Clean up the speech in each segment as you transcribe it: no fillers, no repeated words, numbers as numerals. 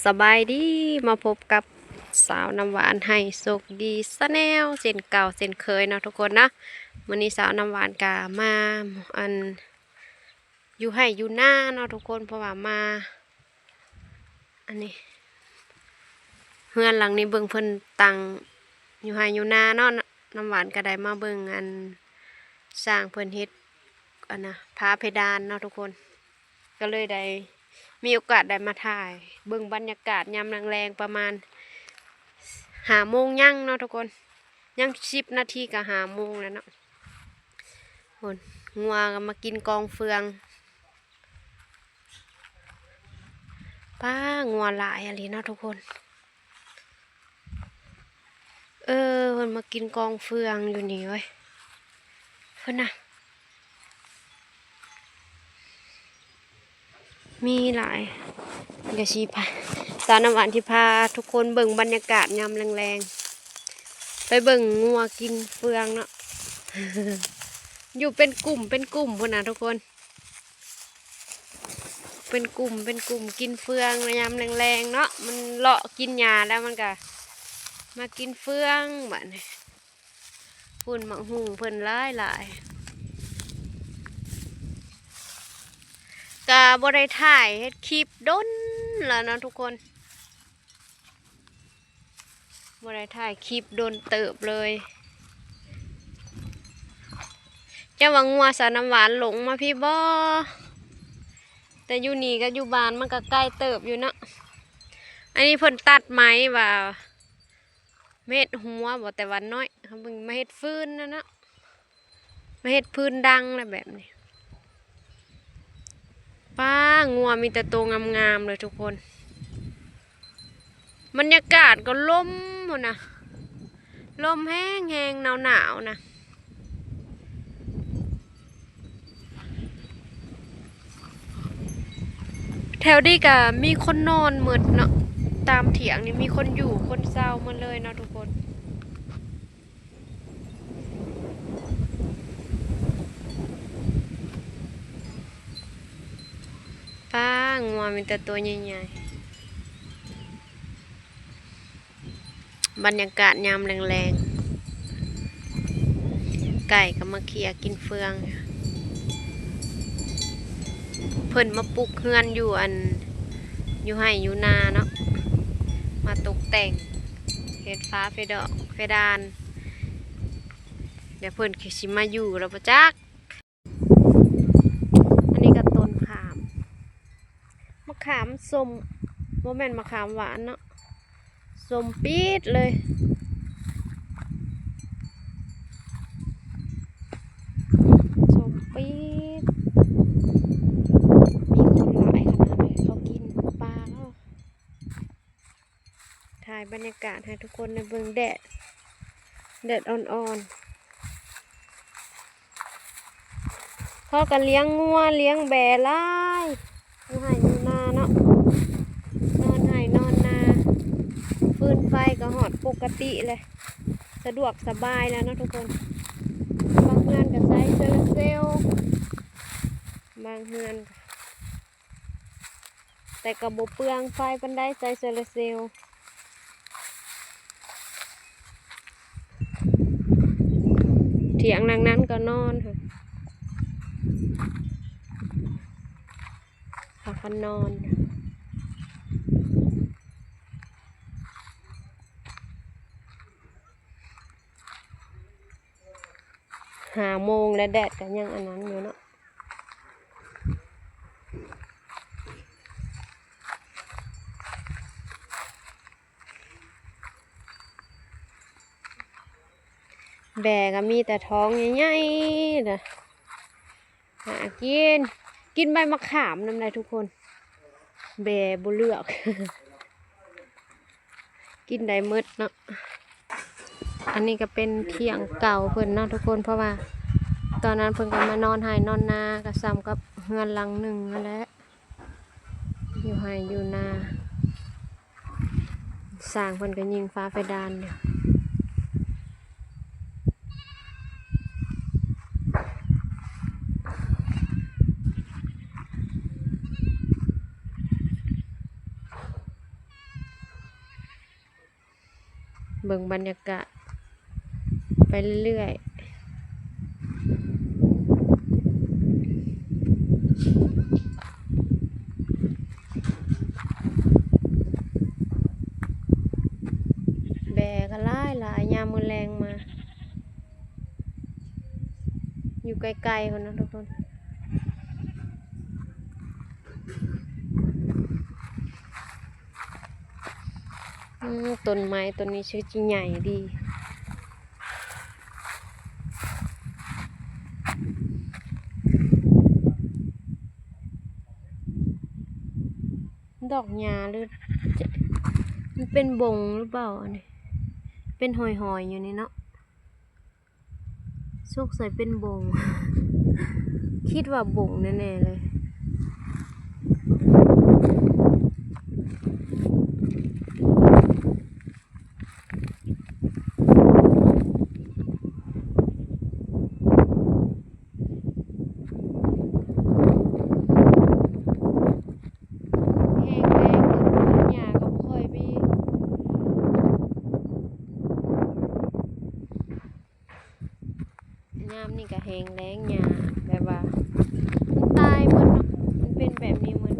สบายดีมาพบกับสาวน้ำหวานให้สุขดีสแนลเส้นเก่าเส้นเคยเนาะทุกคนนะวันนี้สาวน้ำหวานกามาอันอยู่ให้อยู่หน้าเนาะทุกคนเพราะว่ามาอันนี้เฮือนหลังนี้เบิ่งเพิ่นตังอยู่ให้อยู่หน้าเนาะน้ำหวานก็ได้มาเบิ่งอันสร้างเพิ่นเฮ็ดอันนะผาเพดานเนาะทุกคนก็เลยได้มีโอกาสได้มาถ่ายเบิ่งบรรยากาศยามแรงๆประมาณ5 โมงยังเนาะทุกคนยัง10 นาทีกับ5 โมงแล้วเนาะคนงัวก็มากินกองเฟืองป้างัวหลายอะไรเนาะทุกคนคนมากินกองเฟืองอยู่นี่เว้ยเพิ่นน่ะมีหลายกระชีพาสาวน้ำหวานที่พาทุกคนเบิ่งบรรยากาศยามแรงๆไปเบิ่งงัวกินเฟืองเนาะ อยู่เป็นกลุ่มพุ่นนะทุกคนเป็นกลุ่มกินเฟืองยามแรงๆเนาะมันเลาะกินหญ้าแล้วมันก็มากินเฟืองแบบนี้พุ่นหมักหุงเพิ่นหลายก็บ่ได้ถ่ายเฮ็ดคลิปดนแล้วนะทุกคนบ่ได้ถ่ายคลิปโดนเติบเลยจะว่างัวสาวน้ำหวานหลงมาพี่บ่แต่อยู่นี่ก็อยู่บ้านมันก็ใกล้เติบอยู่เนาะอันนี้เพิ่นตัดไม้ว่าเม็ดหัวบ่แต่วันน้อยเขาเพิ่งมาเฮ็ดฟืนนะเนาะมาเฮ็ดพื้นดังนะแบบนี้ป้างัวมีแต่ตัวงามๆเลยทุกคนบรรยากาศก็ลมพุ่นนะลมแห้งหนาวนะแถวนี้ก็มีคนนอนหมดเนาะตามเถียงนี่มีคนอยู่คนเศร้ามาเลยเนาะทุกคนป้างัวมีแต่ตัวใหญ่ๆบรรยากาศยามแรงๆไก่ก็มาเคี่ยกินเฟืองเพิ่นมาปลูกเฮือนอยู่อยู่ให้อยู่นาเนาะมาตกแต่งเฮ็ดฟ้าเฟดอกเฟดานเดี๋ยวเพิ่นสิมาอยู่แล้วบ่จักอันนี้ก็ต้นมะขามส้มบ่แม่นมะขามหวานเนาะส้มปี๊ดเลยส้มปี๊ดมีคนหลายขนาดเลยเขากินปลาเขาถ่ายบรรยากาศให้ทุกคนในเบิ่งแดดอ่อนๆเขาก็เลี้ยงงัวเลี้ยงแบะหลายอยู่ให้อยู่นาเนาะนอนให้นอนนาฟืนไฟก็หอดปกติเลยสะดวกสบายแล้วเนาะทุกคนบางเฮือนก็ใช้โซลาร์เซลล์บางเฮือนแต่กระบบเปลืองไฟปันได้ใช้โซลาร์เซลล์เถียงนางนั้นก็นอนค่ะพากันนอน5 โมงและแดดกันยังอันนั้นอยู่เนาะแบกก็มีแต่ท้องใหญ่ๆนะหากินใบมะขามน้ำลายทุกคนแบบุเลือก กินได้หมดเนาะอันนี้ก็เป็นเที่ยงเก่าเพิ่นเนาะทุกคนเพราะว่าตอนนั้นเพิ่นก็มานอนให้นอนนาก็ซ้ำกับเฮือนหลังหนึ่งนั่นแหละอยู่ให้อยู่นาสร้างเพิ่นก็ยิงฟ้าเพดานอยู่ เบิ่งบรรยากาศไปเรื่อยๆแบกก็หลายยามมื้อแรงมาอยู่ไกลๆคนนะทุกคนต้นไม้ต้นนี้ชื่อจีใหญ่ดีดอกหญ้าหรือจะมันเป็นบงหรือเปล่าอันนี้เป็นหอยๆอยู่นี่เนาะสุกใส่เป็นบง คิดว่าบงแน่ๆเลยแห้งแรงหญ้าก็บ่ค่อยมียามนี่ก็แห้งแล้งหญ้าแบบว่ามันตายหมดเนาะมันเป็นแบบนี้หมด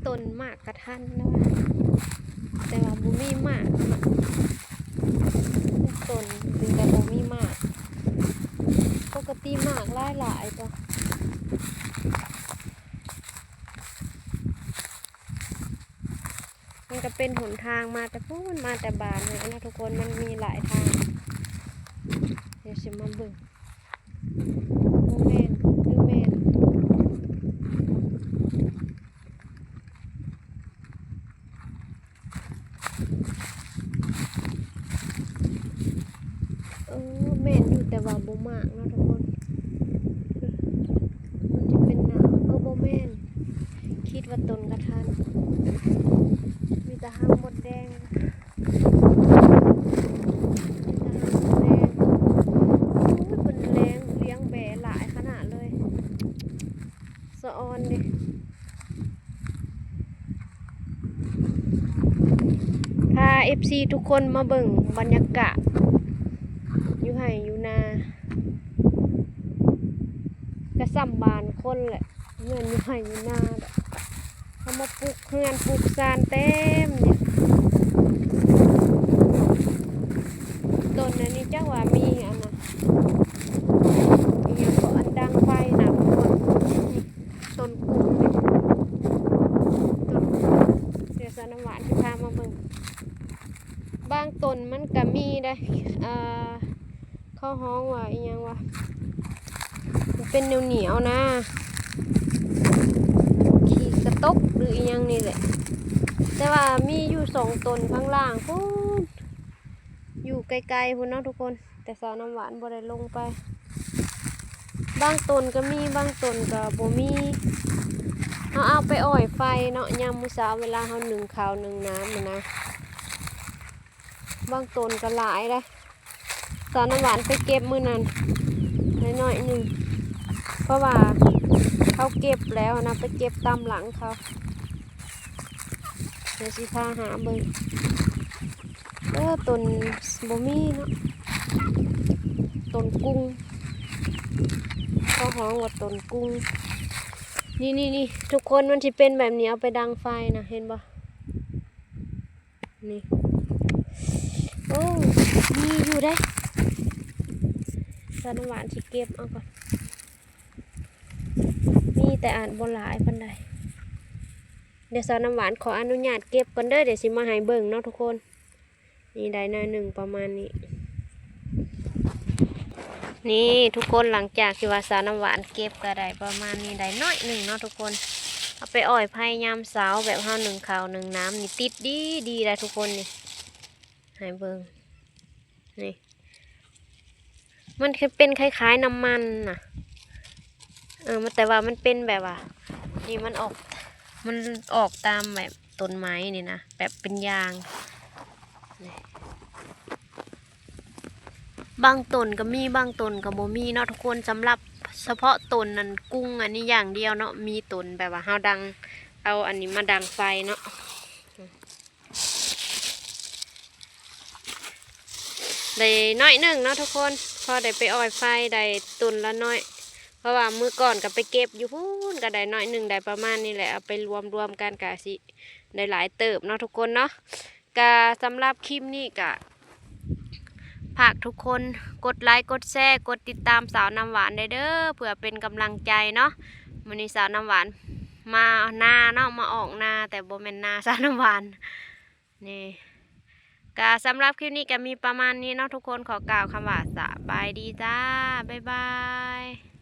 ต้นหมากกระทันนะวะแต่ว่าบ่มีหมากต้นถึงแต่บ่มีหมากปกติหมากหลายๆจ้ะมันก็เป็นหนทางมาแต่พูนมาแต่บ้านเลยนะทุกคนมันมีหลายทางเดี๋ยวสิมาเบิ่งโมเมนหรือแมนแมนอยู่แต่ว่าบ่มากเนาะทุกคนมันจะเป็นน้ำบ่แมนคิดว่าต้นกระทันมีแต่หางมดแดงเป็นแรงเลี้ยงแบะหลายขนาดเลยสะออนดิพา FC ทุกคนมาเบิ่งบรรยากาศอยู่ไห่อยู่นากระซ้ำบานคนแหละเงินอยู่ไห่อยู่นาเขามาปลูกเฮือนปลูกซานเต็มเนี่ยต้นอันนี้จ้าว่ามีอันนะมีอย่างก็อันดังไฟนะทุกคนต้นกุ้งเนี่ยต้นเสียสารหวานที่พามาเบิ่งบางต้นมันก็มีได้เข้าห้องว่าอีหยังวะมันเป็นเหนียวนะขี้กระตกหรืออีหยังนี่แหละแต่ว่ามีอยู่2ต้นข้างล่างพูนอยู่ไกลๆพูนเนาะทุกคนแต่สาวน้ำหวานบ่ได้ลงไปบางต้นก็มีบางต้นก็บ่มีเอาไปอ้อยไฟเนาะยามมื้อเช้าเวลาเฮานึ่งข้าวนึ่งน้ำนะบางต้นก็หลายเลยสาวน้ำหวานไปเก็บมื้อนั้นน้อยๆหนึ่งเพราะว่าเขาเก็บแล้วนะไปเก็บตามหลังเขาเดี๋ยวสิพาหาเบิ่งต้นบ่มีเนาะต้นกุ้งเขาห้องว่าต้นกุ้งนี่ทุกคนมันจะเป็นแบบนี้เอาไปดังไฟนะเห็นปะนี่โอ้มีอยู่ได้สารหวานที่เก็บเอาก่อนมีแต่อ่านบนหลายปันใดเดี๋ยวสาวน้ำหวานขออนุญาตเก็บก่อนเด้อเดี๋ยวสิมาให้เบิ่งเนาะทุกคนนี่ได้หน่อยหนึ่งประมาณนี้นี่ทุกคนหลังจากที่ว่าสาวน้ำหวานเก็บก็ได้ประมาณนี้ได้น้อยหนึ่งเนาะทุกคนเอาไปอ้อยไผ่ยามเช้าแบบห้าหนึ่งข้าวหนึ่งน้ำนี่ติดดีได้ทุกคนนี่ให้เบิ่งนี่มันเป็นคล้ายๆน้ำมันน่ะ มันแต่ว่ามันเป็นแบบว่านี่มันออกตามแบบต้นไม้นี่นะแบบเป็นยางนี่บางต้นก็มีบางต้นก็บ่มีเนาะทุกคนสำหรับเฉพาะต้นนั้นกุ้งอันนี้อย่างเดียวเนาะมีต้นแบบว่าเฮาดังเอาอันนี้มาดังไฟเนาะได้น้อยหนึ่งเนาะทุกคนพอได้ไปอ้อยไฟได้ต้นละน้อยเพราะว่ามื้อก่อนก็ไปเก็บอยู่พูนก็ได้น้อยหนึ่งได้ประมาณนี้แหละเอาไปรวมกันกะสิได้หลายเติบเนาะทุกคนเนาะกะสำหรับคลิปนี้กะฝากทุกคนกดไลค์กดแชร์กดติดตามสาวน้ำหวานได้เด้อเพื่อเป็นกำลังใจเนาะมื้อนี้สาวน้ำหวานมานาเนาะมาออกนาแต่บ่แม่นนาสาวน้ำหวานนี่ก็สำหรับคลิปนี้ก็มีประมาณนี้เนาะทุกคนขอกล่าวคำว่าสบายดีจ้าบ๊ายบาย